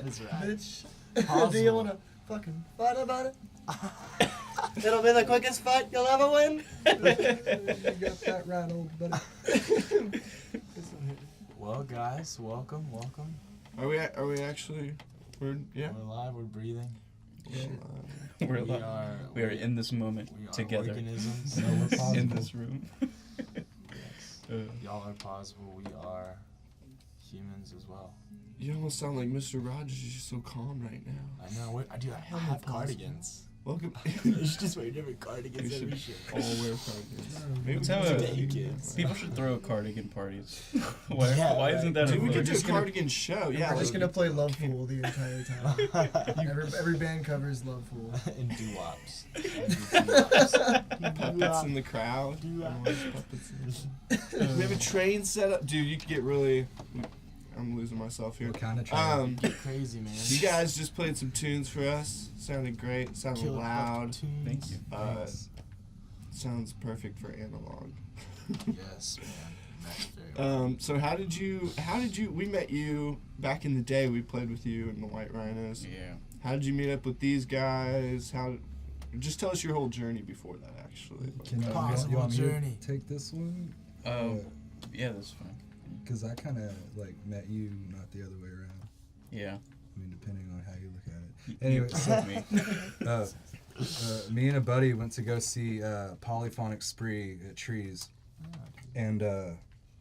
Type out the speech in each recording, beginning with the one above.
is right. Bitch, do you want to fucking fight about it? It'll be the quickest fight you'll ever win. You got that right, old buddy. Well, guys, welcome. Are we actually? We're alive. We're breathing. Yeah. We're alive. We are in this moment we are together. Organisms. In this room. Yes. Y'all are Posival. We are humans as well. You almost sound like Mr. Rogers. You're just so calm right now. I know. I do. I have cardigans. Welcome. You should just wear different cardigans every shit. All wear cardigans. Maybe Let's have people should throw cardigan parties. Why isn't that a Dude, we could thing? do a cardigan show. Yeah, We're just gonna play Love Fool the entire time. every band covers Love Fool. And doo-wops. Puppets in the crowd. We have a train set up. Dude, you could get really... I'm losing myself here. What kind of train? Get crazy, man. You guys just played some tunes for us. Sounded great. Sounded Killer loud. Thank you. Sounds perfect for analog. Yes, man. That's very well. So how did you, we met you back in the day. We played with you in the White Rhinos. Yeah. How did you meet up with these guys? Just tell us your whole journey before that, actually. Can you Possible want me to journey. take this one? Yeah, that's fine. Because I kind of met you, not the other way around. Yeah. I mean, depending on how you look at it. Anyway, so, me and a buddy went to go see Polyphonic Spree at Trees, and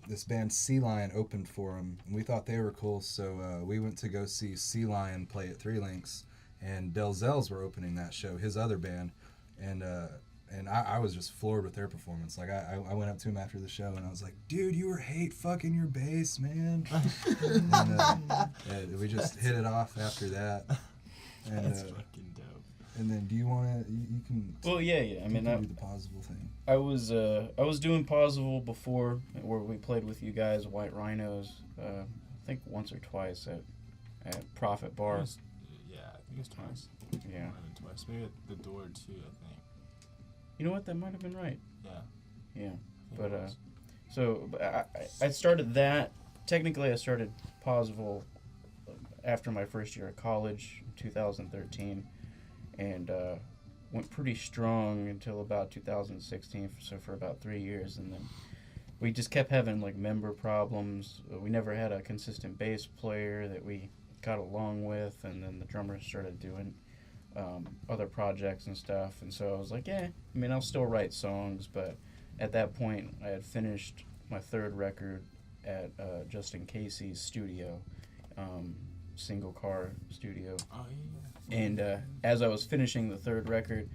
this band Sea Lion opened for them, and we thought they were cool, so we went to go see Sea Lion play at Three Links, and Delzels were opening that show, his other band, and I was just floored with their performance. Like, I went up to him after the show, and I was like, dude, you were fucking your bass, man. And we just hit it off after that. And, That's fucking dope. And then, do you want to, you can... Well, yeah. I mean, do the Posival thing. I was doing Posival before, where we played with you guys, White Rhinos, I think once or twice at Profit Bar. Yeah, I think it's twice. Yeah. More than twice. Maybe at the door, too, I think. You know what? That might have been right. Yeah. Yeah. I think But it was. so I started that. Technically, I started Posival after my first year of college, 2013, and went pretty strong until about 2016. So for about 3 years, and then we just kept having like member problems. We never had a consistent bass player that we got along with, and then the drummer started doing other projects and stuff, and so I was like, yeah, I mean, I'll still write songs, but at that point, I had finished my third record at Justin Casey's studio, single car studio. Oh, yeah. And as I was finishing the third record,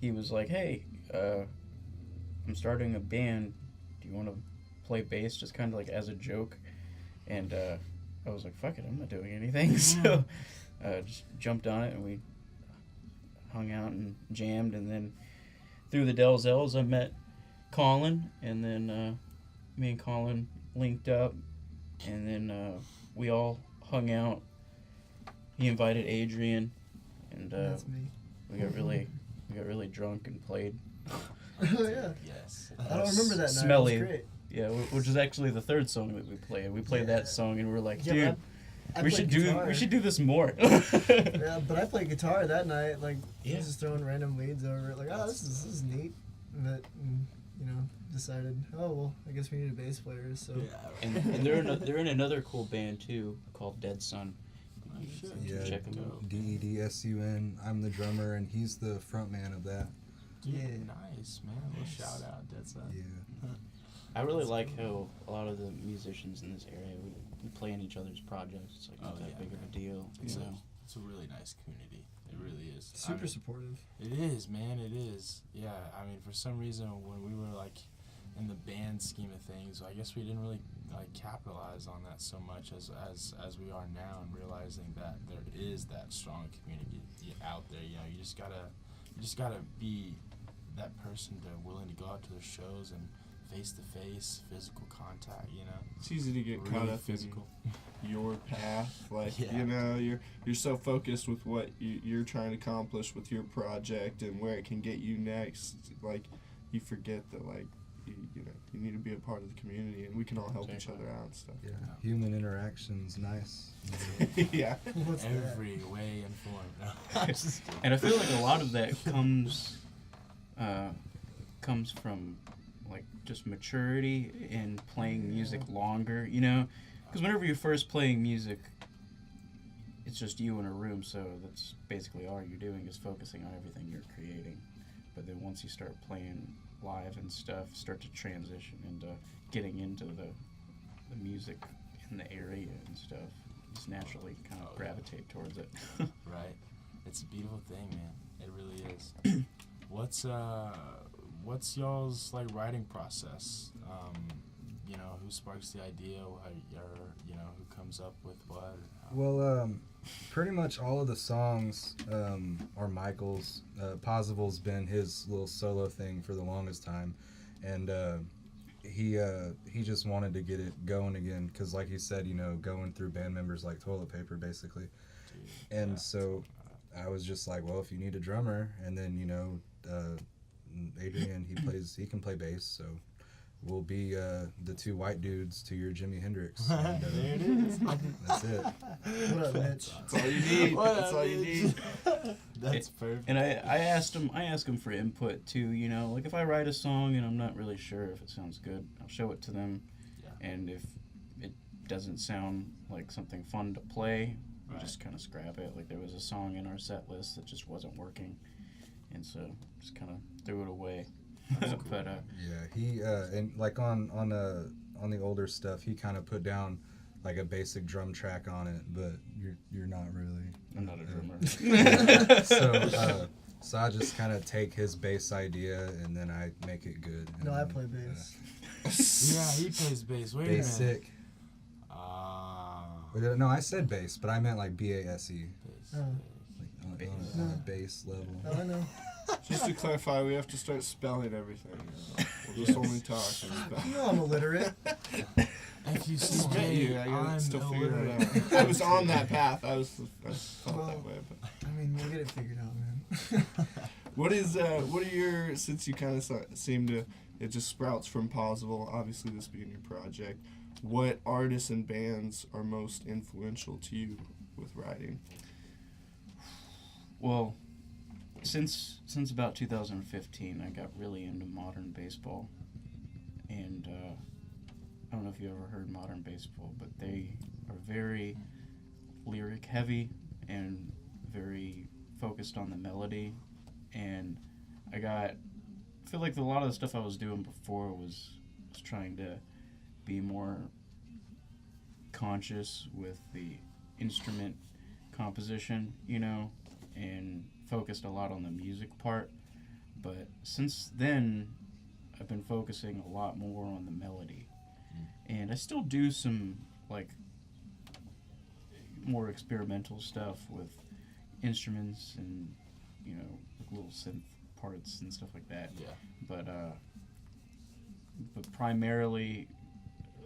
he was like, hey, I'm starting a band. Do you want to play bass, just kind of like as a joke? And I was like, fuck it, I'm not doing anything. So just jumped on it, and we hung out and jammed. And then through the Delzels, I met Colin, and then me and Colin linked up, and then we all hung out. He invited Adrian, and That's me. we got really drunk and played. Oh, yeah. Yes. I don't remember that night. Smelly. It was great. Yeah, which is actually the third song that we played. We played that song, and we were like, Yeah, dude, I we played should guitar. do this more. Yeah, but I played guitar that night. Like, Yeah. I was just throwing random leads over it. Like, oh, this is neat. But, decided, oh, well, I guess we need a bass player. So Yeah. and they're in another cool band too called Dead Sun. Oh, shit. Yeah, Check 'em out. DEDSUN. I'm the drummer, and he's the front man of that. Dude, Yeah. nice, man. A little shout out. That's Yeah. I really like how a lot of the musicians in this area we play in each other's projects. It's like not that big of a deal. It's You know? a really nice community. It really is. super supportive. It is, man. It is. Yeah. I mean, for some reason, when we were like in the band scheme of things, I guess we didn't really like capitalize on that so much as we are now, and realizing that there is that strong community out there. You know, you just gotta be that person willing to go out to their shows and face-to-face physical contact. You know, It's easy to get really caught up physical. in your path. Like, Yeah. you're so focused with what you're trying to accomplish with your project and where it can get you next. Like, you forget that, like, you need to be a part of the community, and we can all help each other out and stuff. Yeah, human interaction's nice. Yeah. What's Every way and form. No, I'm just kidding. And I feel like a lot of that comes from like just maturity and playing music longer, you know, because whenever you're first playing music, it's just you in a room, so that's basically all you're doing is focusing on everything you're creating. But then once you start playing live and stuff, start to transition into getting into the music in the area and stuff, just naturally kind of gravitate towards it. Right. It's a beautiful thing, man. It really is. What's y'all's like writing process? You know, who sparks the idea, or you know, who comes up with what? Well, pretty much all of the songs are Michael's. Posival's been his little solo thing for the longest time, and he just wanted to get it going again, because like he said, you know, going through band members like toilet paper, basically. Dude, And yeah, so I was just like, well, if you need a drummer, and then, you know, Adrian, he can play bass, so we'll be the two white dudes to your Jimi Hendrix. And, there it is. that's it. What up, Mitch? That's all you need. What That's up, all you Mitch? need. That's perfect. And I asked him for input too, you know, like if I write a song and I'm not really sure if it sounds good, I'll show it to them. Yeah. And if it doesn't sound like something fun to play, we Right. just kind of scrap it. Like there was a song in our set list that just wasn't working, and so just kind of threw it away. But Yeah, he and like on the older stuff, he kind of put down like a basic drum track on it, but you're not really. I'm not a drummer. So I just kind of take his bass idea and then I make it good. No, I And, play bass. Yeah, he plays bass. Wait a minute. Basic. No, I said bass, but I meant like BASE, Oh. like on a bass level. Oh, I know. Just to clarify, we have to start spelling everything. We'll just only talk and spell. You know I'm illiterate. If you I see just met you. me, I I'm gotta still figure it illiterate. out. I was on that path. I felt Well, that way. But I mean, we'll get it figured out, man. what are your, since you kind of seem to, it just sprouts from Posival, obviously this being your project, what artists and bands are most influential to you with writing? Well, since about 2015, I got really into modern baseball, and I don't know if you ever heard modern baseball, but they are very lyric heavy and very focused on the melody, and I feel like a lot of the stuff I was doing before was trying to be more conscious with the instrument composition, you know, and focused a lot on the music part. But since then, I've been focusing a lot more on the melody. And I still do some, like, more experimental stuff with instruments and, you know, like little synth parts and stuff like that. Yeah. But primarily,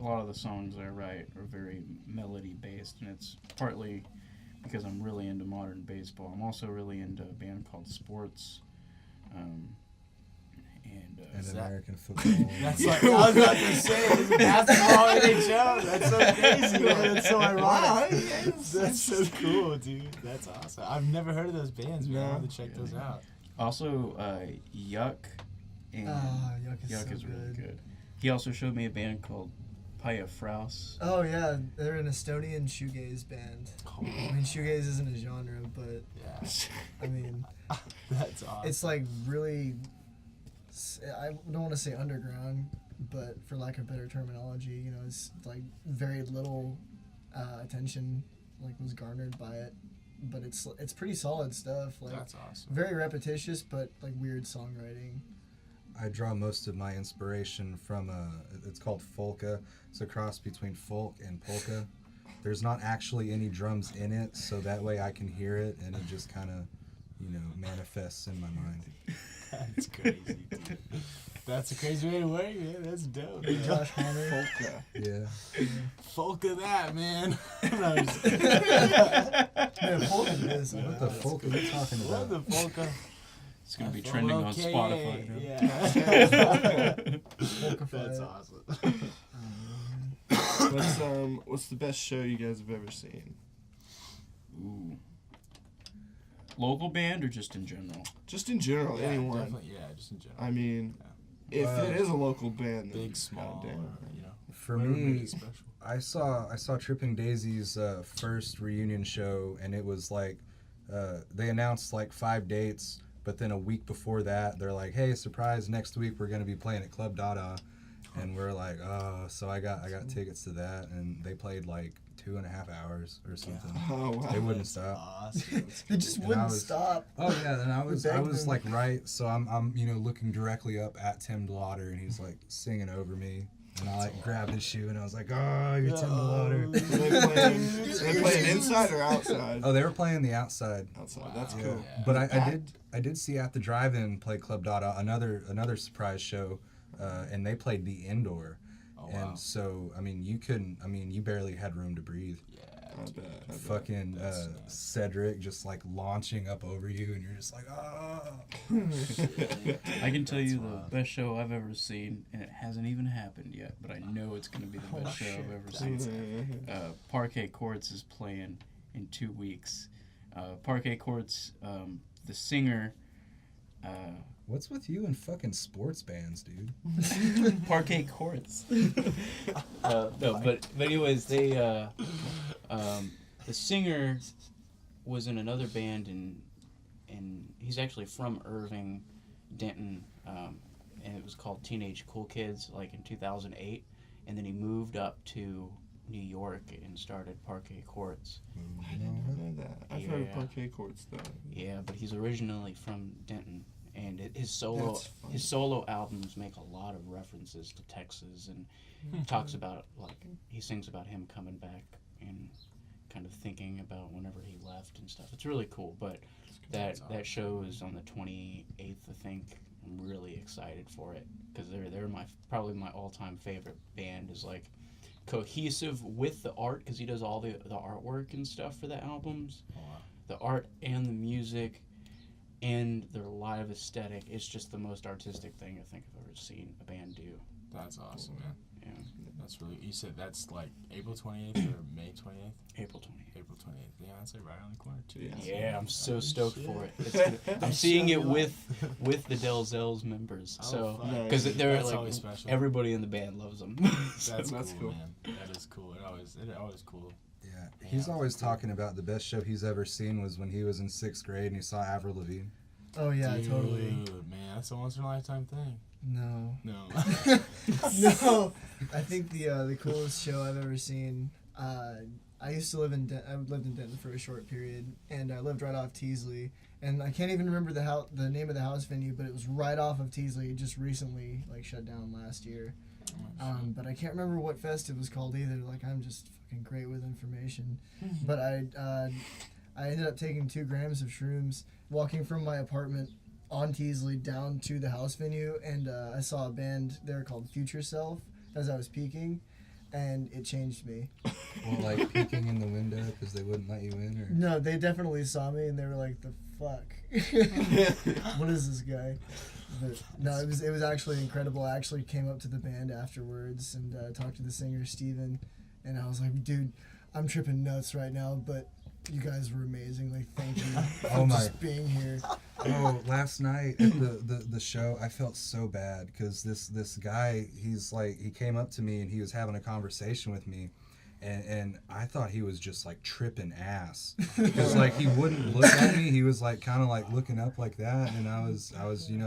a lot of the songs I write are very melody based, and it's partly because I'm really into modern baseball. I'm also really into a band called Sports, and American football. That's like, I was about to say, basketball NHL. That's so crazy, man. That's so ironic. That's so cool, dude. That's awesome. I've never heard of those bands, man. I have to check those out. also Yuck, and Yuck is so really good. good. He also showed me a band called Paya Fraus. Oh yeah, they're an Estonian shoegaze band. I mean, shoegaze isn't a genre, but Yeah. I mean, That's awesome. it's like really, I don't want to say underground, but for lack of better terminology, you know, it's like very little attention like was garnered by it, but it's pretty solid stuff. Like That's awesome. very repetitious, but like weird songwriting. I draw most of my inspiration from it's called polka. It's a cross between folk and polka. There's not actually any drums in it, so that way I can hear it and it just kind of, you know, manifests in my mind. That's crazy, dude. That's a crazy way to work, man. That's dope. Hey, Josh Hammer. Polka. Yeah. Folk of that, man. No, I'm just kidding. Man, polka is. What the folk are you talking What about? the polka? It's gonna be trending on Spotify. Now. Yeah. That's awesome. What's the best show you guys have ever seen? Ooh. Local band or just in general? Just in general, anyone. Definitely, just in general. I mean, if it is a local band, then big, small, goddamn. For me, I saw Tripping Daisy's first reunion show, and it was like they announced like 5 dates, but then a week before that, they're like, "Hey, surprise! Next week we're gonna be playing at Club Dada," and we're like, "Oh!" So I got tickets to that, and they played like 2.5 hours or something. Oh wow! They wouldn't stop. Awesome. It just wouldn't stop. Oh yeah, and I was like right, so I'm looking directly up at Tim DeLauder, and he's like singing over me. And I like grabbed his shoe and I was like, "Oh, you're Tim DeLauder." They playing inside or outside? Oh, they were playing the outside. Outside, that's cool. Yeah. But I did see at the drive-in play Club Dada another surprise show, and they played the indoor. Oh, wow. And so you barely had room to breathe. I bet. Fucking Cedric just like launching up over you, and you're just like, "Ah." I can tell you the best show I've ever seen, and it hasn't even happened yet, but I know it's going to be the best show I've ever seen. Parquet Courts is playing in 2 weeks. Parquet Courts, the singer... What's with you and fucking sports bands, dude? Parquet Courts. No, but anyways, they the singer was in another band, and he's actually from Irving, Denton, and it was called Teenage Cool Kids, like in 2008, and then he moved up to New York and started Parquet Courts. I didn't know that. I've heard of Parquet Courts though. Yeah, but he's originally from Denton. And his solo albums make a lot of references to Texas, and talks about, like, he sings about him coming back and kind of thinking about whenever he left and stuff. It's really cool, but that show is on the 28th, I think. I'm really excited for it because they're probably my all-time favorite band. Is like cohesive with the art, because he does all the artwork and stuff for the albums. Oh, wow. The art and the music and their live aesthetic. It's just the most artistic thing I think I've ever seen a band do. That's awesome, man. Yeah. That's really, you said that's like April 28th or May 28th? April 28th. April 28th. Yeah, that's like right around the corner too. Yeah, I'm so stoked for it. I'm seeing it with the Delzels members. So, because they're like, everybody in the band loves them. That's cool, man. That is cool. It always cool. Yeah, he's always talking about the best show he's ever seen was when he was in 6th grade and he saw Avril Lavigne. Oh yeah, Dude, totally. Man, that's a once in a lifetime thing. No. No. I think the coolest show I've ever seen. I used to live in I lived in Denton for a short period, and I lived right off Teasley. And I can't even remember the name of the house venue, but it was right off of Teasley. It just recently shut down last year. But I can't remember what fest it was called either. Like, I'm just fucking great with information. But I ended up taking 2 grams of shrooms, walking from my apartment on Teasley down to the house venue, and I saw a band there called Future Self as I was peeking, and it changed me. Well, like peeking in the window because they wouldn't let you in, or? No, they definitely saw me and they were like, "The fuck? What is this guy?" But no, it was actually incredible. I actually came up to the band afterwards and talked to the singer Steven, and I was like, "Dude, I'm tripping nuts right now, but you guys were amazing. Like, thank you for just being here." Oh, last night at the show, I felt so bad because this guy, he came up to me and he was having a conversation with me, and I thought he was just like tripping ass because like he wouldn't look at me. He was like kind of like looking up like that, and I was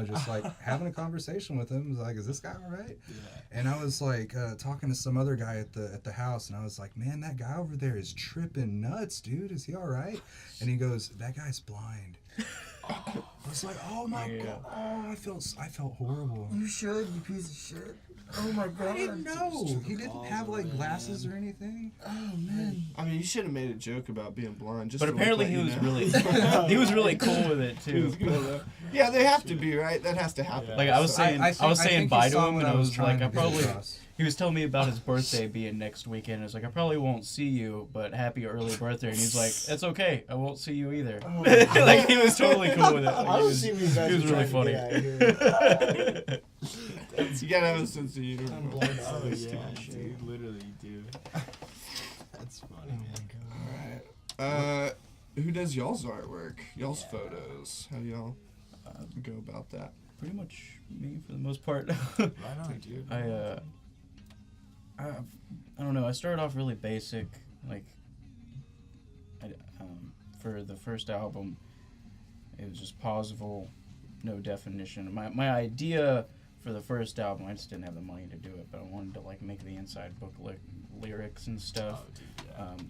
just like having a conversation with him. I was like, "Is this guy all right?" Yeah. And I was like talking to some other guy at the house, and I was like, "Man, that guy over there is tripping nuts, dude. Is he all right?" And he goes, "That guy's blind." I was like, "Oh my god!" Oh, I felt horrible. You should, you piece of shit. Oh my god! I didn't know he didn't have like glasses or anything. Oh man! I mean, you should have made a joke about being blind. Just but apparently he was really cool with it too. Yeah, they have to be, right? That has to happen. Like I was saying bye to him, and I was like, I probably. He was telling me about his birthday being next weekend. I was like, I probably won't see you, but happy early birthday. And he's like, it's okay. I won't see you either. Oh, Like, he was totally cool with it. Like, I he don't was, see what you guys he was are really trying funny. to get at here. You gotta have a sense of humor. I'm blind. Oh Oh, yeah, shit. dude, literally, dude. That's funny, man. Alright. Who does y'all's artwork? Y'all's photos? How do y'all go about that? Pretty much me for the most part. Right on, dude. I don't know. I started off really basic, like, for the first album, it was just Posival, no definition. My idea for the first album, I just didn't have the money to do it, but I wanted to like make the inside book lyrics and stuff. Oh, dude, yeah.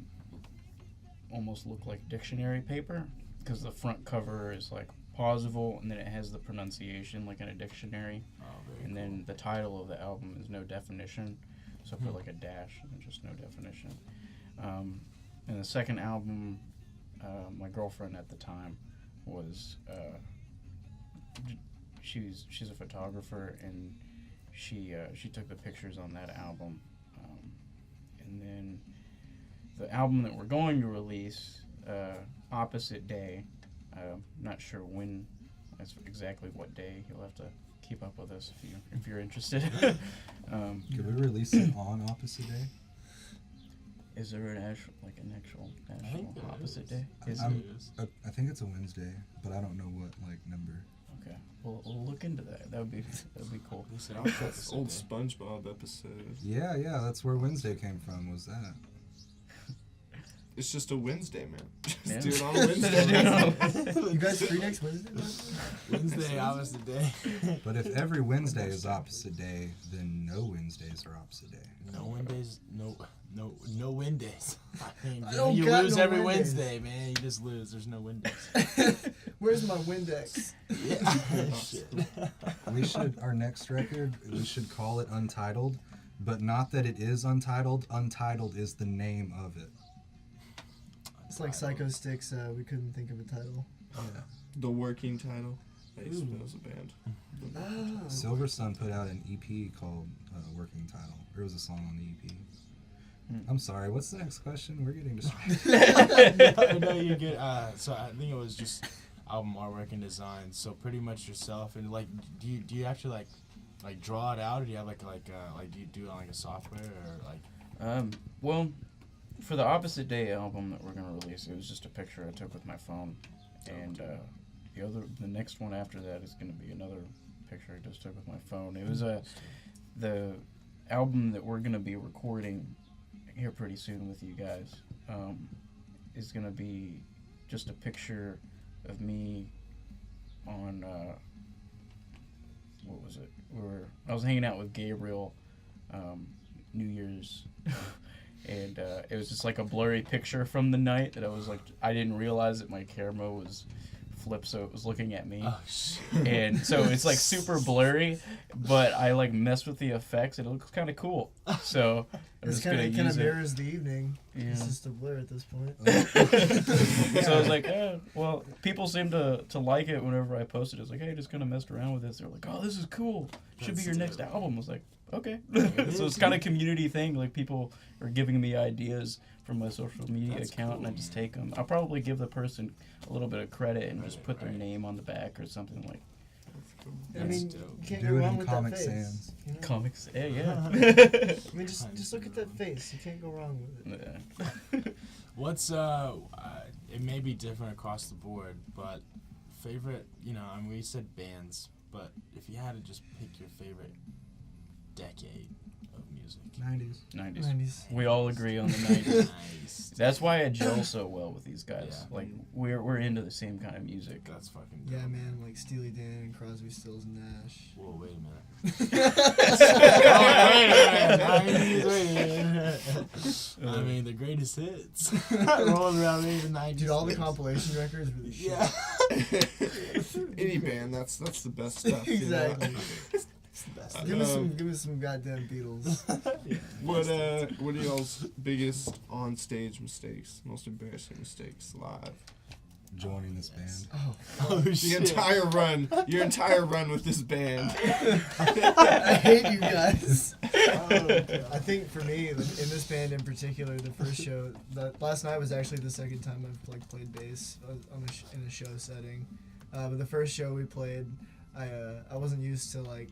Almost look like dictionary paper, because the front cover is like Posival, and then it has the pronunciation like in a dictionary, Oh, very and then the title of the album is no definition. So I put like a dash and just no definition. And the second album, my girlfriend at the time was she's a photographer, and she took the pictures on that album. And then the album that we're going to release, Opposite Day, not sure when, that's exactly what day. You'll have to keep up with us if you're interested. Could we release it on Opposite Day? Is there an actual national there opposite is. day? Is I'm- it? I think it's a Wednesday, but I don't know what like number. Okay, we'll look into that. That would be cool. They said, "I'll That's focus old it, SpongeBob episode. Yeah, that's where Wednesday came from. Was that? It's just a Wednesday, man. Just Yeah. do it on a Wednesday. You guys free next Wednesday? Wednesday, opposite day. But if every Wednesday is opposite day, then no Wednesdays are opposite day. No Wednesdays, no Wednesdays. I mean, I don't you got lose no every Wednesdays. Wednesday, man. You just lose. There's no Wednesdays. Where's my Windex? Yeah. Shit. We should our next record. We should call it Untitled, but not that it is untitled. Untitled is the name of it. It's like Psycho Sticks. We couldn't think of a title. The working title. That used to be as a band. Oh. Silver Sun put out an EP called Working Title. There was a song on the EP. I'm sorry. What's the next question? We're getting distracted. No, you're good. So I think it was just album artwork and design. So pretty much yourself. And like, do you actually like draw it out, or do you have like do you do it on like a software or like? Well, for the Opposite Day album that we're gonna release, it was just a picture I took with my phone, and the next one after that is gonna be another picture I just took with my phone. It was the album that we're gonna be recording here pretty soon with you guys is gonna be just a picture of me on what was it? I was hanging out with Gabriel New Year's. And it was just like a blurry picture from the night that I didn't realize that my camera was flipped, so it was looking at me. Oh shit. And so it's like super blurry, but I like messed with the effects and it looks kind of cool. So I'm This just gonna kind of use it. mirrors the evening. Yeah. It's just a blur at this point. So I was like, well, people seem to like it whenever I post it. It's like, hey, just kind of messed around with this. They're like, oh, this is cool. Should be That's your next dope. album. I was like, okay. It So is, it's kind of community thing. Like people are giving me ideas from my social media That's account, cool, and I just man. take them. I'll probably give the person a little bit of credit and just put their name on the back or something like I mean, That's dope. you can't Do go it wrong in with Comic that face. Sans. You know? comics. Yeah. I mean, just look at that face. You can't go wrong with it. Yeah. What's it may be different across the board, but favorite, I mean, we said bands, but if you had to just pick your favorite decade of music. 90s. 90s. 90s. We all agree on the 90s. Nice. That's why I gel so well with these guys. Yeah. Like we're into the same kind of music. That's fucking Yeah, dope. man, like Steely Dan and Crosby, Stills, and Nash. Whoa, wait a minute. I mean, the greatest hits. Rolling around me the 90s. Dude, all the compilation records were the shit. Yeah. Any band, that's the best stuff. Exactly. It's the best. Give me some goddamn Beatles. What are y'all's biggest on stage mistakes? Most embarrassing mistakes live? joining this band. Oh, The entire run, your entire run with this band. I hate you guys. I think for me, in this band in particular, the first show, last night was actually the second time I've like played bass in a show setting. But the first show we played, I wasn't used to like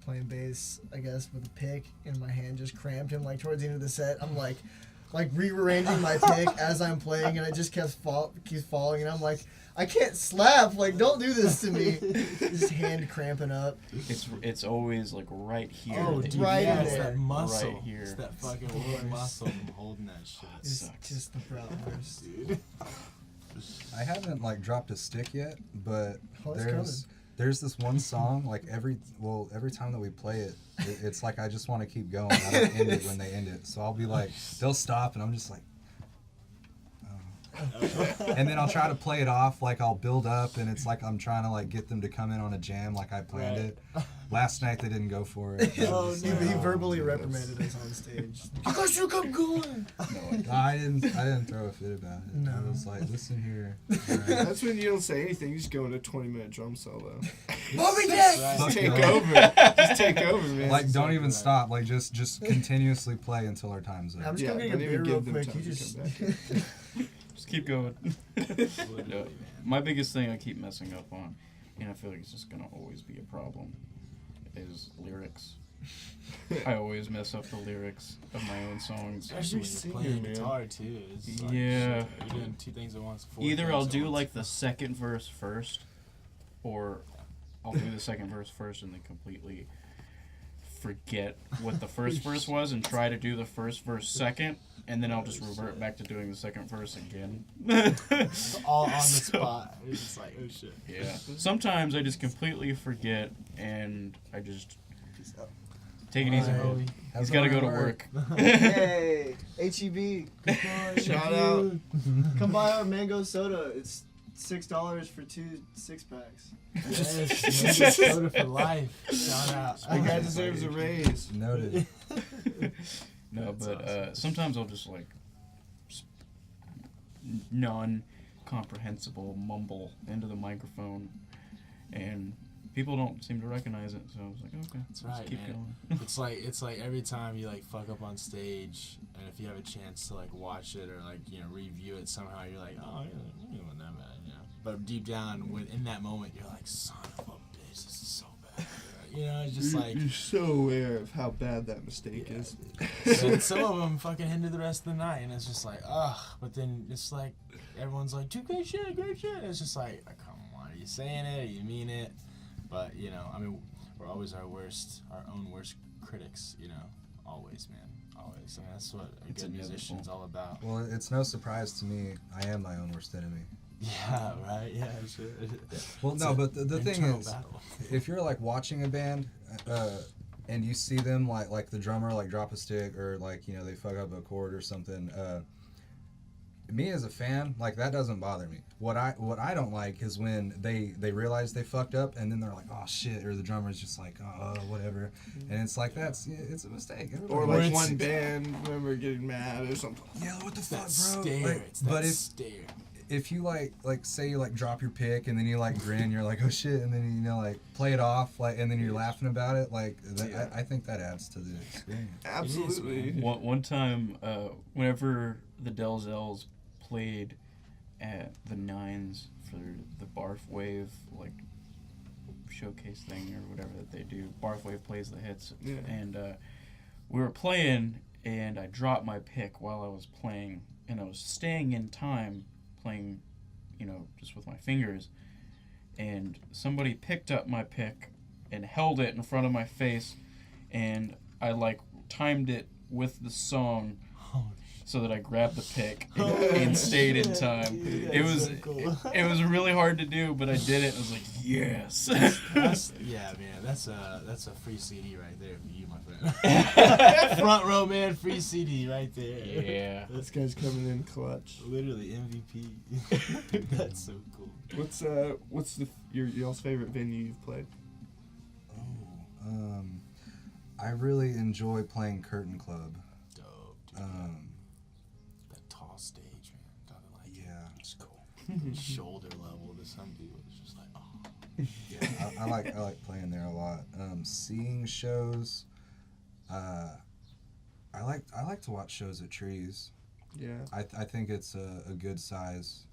playing bass, I guess, with a pick in my hand, just cramped, and like towards the end of the set, I'm like rearranging my pick as I'm playing, and it just keeps falling, and I'm like, I can't slap, like, don't do this to me. Just hand cramping up. It's always like right here. Oh, It's right in it's there. that muscle. Right here. It's that fucking little muscle from holding that shit. It's sucks. just the bratwurst. Dude. I haven't like dropped a stick yet, but Oh, it's there's this one song like every time that we play it, it's like I just want to keep going. I don't end it when they end it, so I'll be like, they'll stop and I'm just like, and then I'll try to play it off, like I'll build up, and it's like I'm trying to like get them to come in on a jam like I planned Right. it. Last night they didn't go for it. Oh, He no. verbally dude, reprimanded us on stage. You guys should come going. No, I didn't throw a fit about it. No. I was like, listen here. That's when you don't say anything. You just go into a 20-minute drum solo. Bobby Dick! Right. Just take you. over. Just take over, man. Like, don't exactly even right. stop. Like, just continuously play until our time's I'm up. just Yeah, gonna get a don't even beer real give them quick. time You to just. come Just keep going. Literally, No, man. my biggest thing I keep messing up on, and I feel like it's just gonna always be a problem, is lyrics. I always mess up the lyrics of my own songs. Especially when singer, you're playing man. guitar too. It's like, Yeah. shit, you're doing two things at once. Four Either things I'll at do once. like the second verse first, or I'll do the second verse first and then completely forget what the first verse was and try to do the first verse second, and then I'll just revert back to doing the second verse again. all on the So, spot. It's just like, oh shit. Yeah. Sometimes I just completely forget and I just take it easy, Alright. bro. How's He's got to that go to work? work. Hey, HEB. Shout out. Come buy our mango soda. It's $6 for 2 6-packs. Yes, soda for life. Shout out. That guy deserves a raise. Noted. No, That's but awesome. sometimes I'll just like non-comprehensible mumble into the microphone, and people don't seem to recognize it. So I was like, okay, That's let's right, keep man. going. It's like every time you like fuck up on stage, and if you have a chance to like watch it or like review it somehow, you're like, oh yeah, it wasn't that bad, But deep down, in that moment, you're like, son of a bitch, this is so bad. It's just like. You're so aware of how bad that mistake is. And some of them fucking hinder the rest of the night, and it's just like, ugh. But then it's like everyone's like, "Dude, great shit, great shit." It's just like, come on, are you saying it? Are you mean it? But I mean, we're always our own worst critics. Always, man, always. And that's what a It's good musician's inevitable. all about. Well, it's no surprise to me. I am my own worst enemy. Yeah, right. Yeah, sure. Well, It's no, a but the thing internal is, battle. if you're like watching a band, and you see them like the drummer like drop a stick or like they fuck up a chord or something, me as a fan, like that doesn't bother me. What I don't like is when they realize they fucked up and then they're like, oh shit, or the drummer's just like, oh whatever, and it's like it's a mistake. Or Everybody like makes- one band member getting mad or something. yeah, what the It's fuck, that bro? stare. Like, It's that but stare. if you like say you like drop your pick and then you like grin, you're like, oh shit, and then like play it off and then you're laughing about it, Yeah. I think that adds to the experience. Absolutely. One time, whenever the Delzells played at the Nines for the Barf Wave showcase thing or whatever that they do, Barf Wave plays the hits, Yeah. and we were playing, and I dropped my pick while I was playing, and I was staying in time playing, just with my fingers, and somebody picked up my pick and held it in front of my face, and I timed it with the song so that I grabbed the pick and stayed in time. Dude, It that's was so cool. it was really hard to do, but I did it. I was like, yes. Yeah, man, that's a free CD right there for you, my friend. Front row, man, free CD right there. Yeah. This guy's coming in clutch. Literally MVP. That's so cool. What's y'all's favorite venue you've played? I really enjoy playing Curtain Club. Dope, dude. That tall stage, man. Nothing like it. Yeah. It's cool. shoulder level to some people. It's just like, oh. Yeah, I like playing there a lot. Seeing shows, I like to watch shows at Trees. Yeah. I think it's a good size.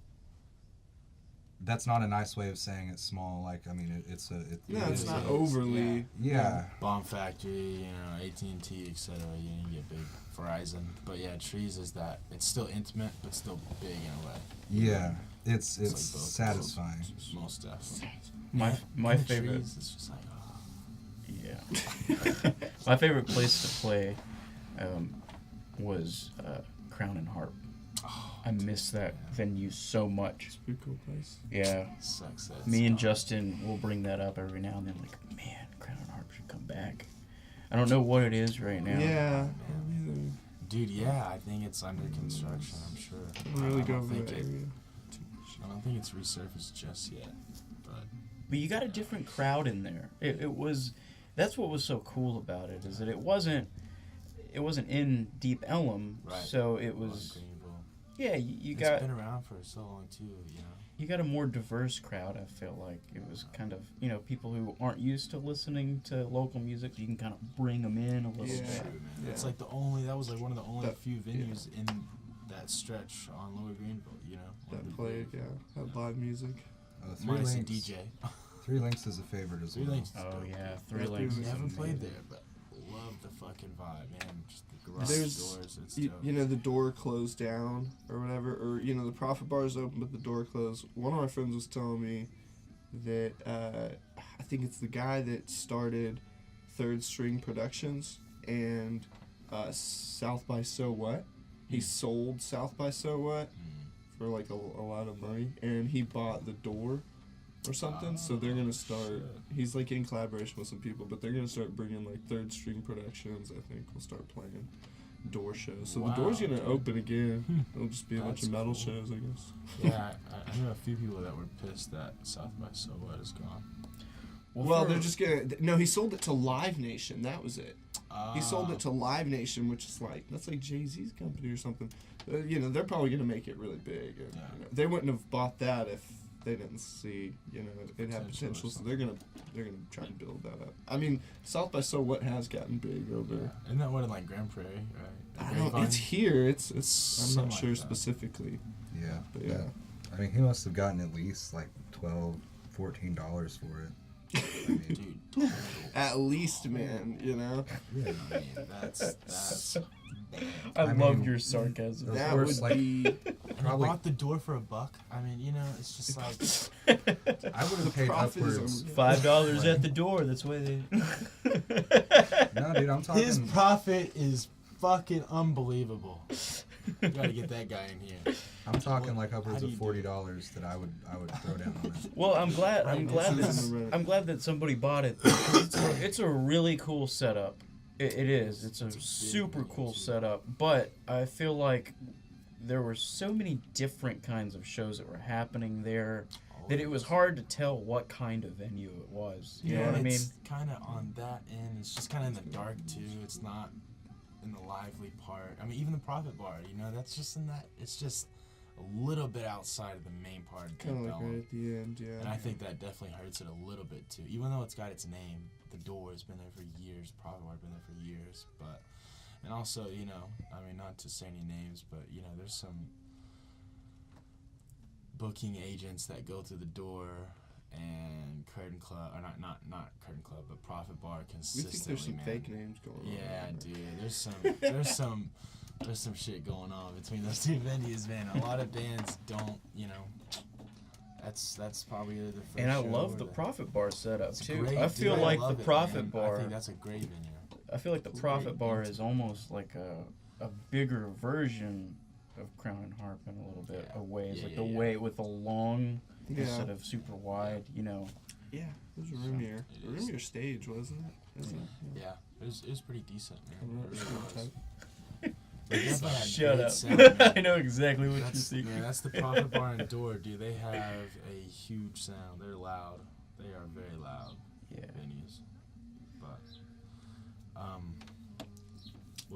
That's not a nice way of saying it's small. Like, I mean, it's not overly. Yeah. Bomb Factory, AT&T, etc. You didn't get big. Verizon, but yeah, Trees is that. It's still intimate, but still big in a way. Yeah, it's like both satisfying. Most definitely. My favorite. Trees, it's just like, Yeah. My favorite place to play was Crown and Harp. I miss that venue so much. It's a pretty cool place. Yeah. Sucks that Me and it's gone. Justin will bring that up every now and then. Like, man, Crown and Harp should come back. I don't know what it is right now. Yeah. Dude, yeah, I think it's under construction, I'm sure. I don't really I go don't over think that it- area. I don't think it's resurfaced just yet, but But you got a different crowd in there. It was, that's what was so cool about it, is that it wasn't in Deep Ellum, right. so it on was, Greenville. yeah, you It's got been around for so long too, you know. you got a more diverse crowd. I feel like it was kind of, people who aren't used to listening to local music, you can kind of bring them in a little Yeah. bit. True, man. Yeah. It's like that was like one of the only That- few venues in that stretch on Lower Greenville, you know. one of That the played, big- had live music. Three Minus the Links. DJ. Three Links is a favorite as Three well. Links is Oh dope. yeah, Yeah, Three Three Links. Links. is Never played amazing. there, but love the fucking vibe, man. Just the garage There's- doors. It's You, dope. the door closed down or whatever, or the profit bar is open but the door closed. One of my friends was telling me that I think it's the guy that started Third String Productions and South by So What. He sold South by So What for like a lot of money, and he bought the door or something. So they're gonna start. shit. He's like in collaboration with some people, but they're gonna start bringing like Third String Productions. I think will start playing door shows. So the door's Wow, gonna dude. open again. It'll just be a bunch That's of metal cool. shows, I guess. Yeah, I know a few people that were pissed that South by So What is gone. Well, for- they're just gonna. No, he sold it to Live Nation. That was it. He sold Ah. it to Live Nation, which is like that's like Jay-Z's company or something. They're probably gonna make it really big. And, Yeah. they wouldn't have bought that if they didn't see it had Potential or potential. So they're gonna try to build that up. I mean, South by So What has gotten big over. Yeah. Isn't that what in like Grand Prairie, right? I don't. Grapevine? It's here. It's. I'm Something not like sure that. specifically, Yeah. but yeah. I mean, he must have gotten at least like $12, $14 for it. I mean, Dude, total. At least, man. yeah. I mean, that's. I, I love mean, your sarcasm. Of That course, would like, be. I Probably, bought the door for $1. I mean, it's just like I would have paid profit is upwards. $5 at the door. That's why they. No, dude, I'm talking. his profit is fucking unbelievable. You gotta get that guy in here. I'm talking like How upwards do of you do $40 that I would throw down on it. Well, I'm glad. Right, I'm glad it's that in the I'm glad that somebody bought it. It's a really cool setup. It is. It's a It's a big super one, cool too. setup. But I feel like there were so many different kinds of shows that were happening there that it was hard to tell what kind of venue it was. You know what I mean? It's kind of on that end. It's just kind of in the dark too. It's not in the lively part. I mean, even the profit bar. That's just in that. It's just a little bit outside of the main part of Kind of Deep like Ellum. right at the end, yeah. And I think that definitely hurts it a little bit too. Even though it's got its name, the door has been there for years. Profit bar has been there for years. But and also, I mean, not to say any names, but there's some booking agents that go through the door and Curtain Club, or not Curtain Club, but Profit Bar We consistently. think there's some man. fake names going on. Yeah, right? dude. There's some shit going on between those two venues, man. A lot of bands don't, That's probably the first. And I show love where the Profit Bar setup It's too. great, I dude. feel I like love the it, Profit man. Bar. I think that's a great venue. I feel like the It's Profit great. Bar is almost like a bigger version of Crown and Harp in a little bit Yeah. of ways. Yeah, Like yeah, the yeah. way with a long Yeah. instead of super wide. Yeah, it was a So, roomier. it A is. roomier stage, wasn't it? Isn't it? Yeah, it was pretty decent, man. Yeah. It really was. Type. They definitely had Shut great up. sound, man. I know exactly what you're That's, thinking. man, that's the Profit Bar and Door, dude. They have a huge sound. They're loud. They are very loud Yeah. venues. But, well,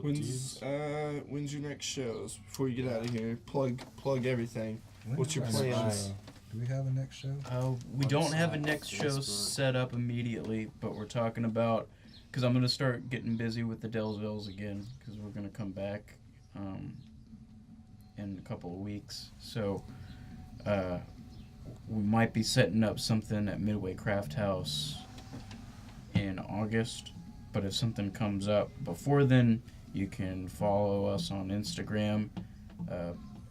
When's your next shows? Before you get out of here, plug everything. What's your When's our plans? next show? Do we have a next show? We don't have a Website, next show Facebook. set up immediately, but we're talking about, because I'm going to start getting busy with the Dellsvilles again, because we're going to come back in a couple of weeks. So we might be setting up something at Midway Craft House in August, but if something comes up before then, you can follow us on Instagram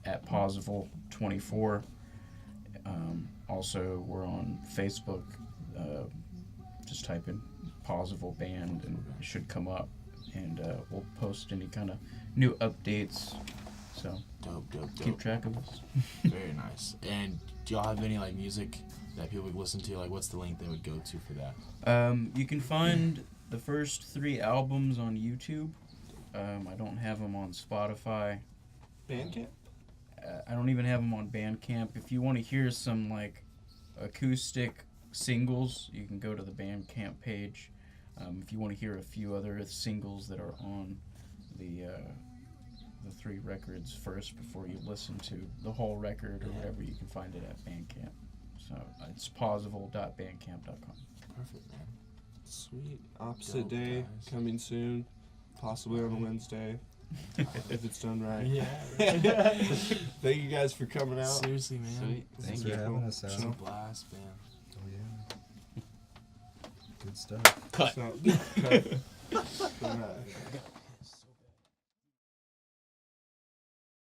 at Posival24. Also, we're on Facebook. Just type in Posival Band and it should come up. And we'll post any kind of new updates. So Dope. keep track of us. Very nice. And do y'all have any like music that people would listen to? Like, what's the link they would go to for that? You can find the first 3 albums on YouTube. I don't have them on Spotify. Bandcamp? I don't even have them on Bandcamp. If you want to hear some like acoustic singles, you can go to the Bandcamp page. If you want to hear a few other singles that are on the 3 records first before you listen to the whole record or whatever, you can find it at Bandcamp. So it's posival.bandcamp.com. Perfect, man. Sweet. Opposite Dope, day guys. coming soon. Possibly on a Wednesday. If it's done right. Yeah. Thank you guys for coming out. Seriously, man. Sweet. Thanks Thank for you. having us It's a out. blast, man. Oh yeah. Good stuff. Cut. So, cut. All right.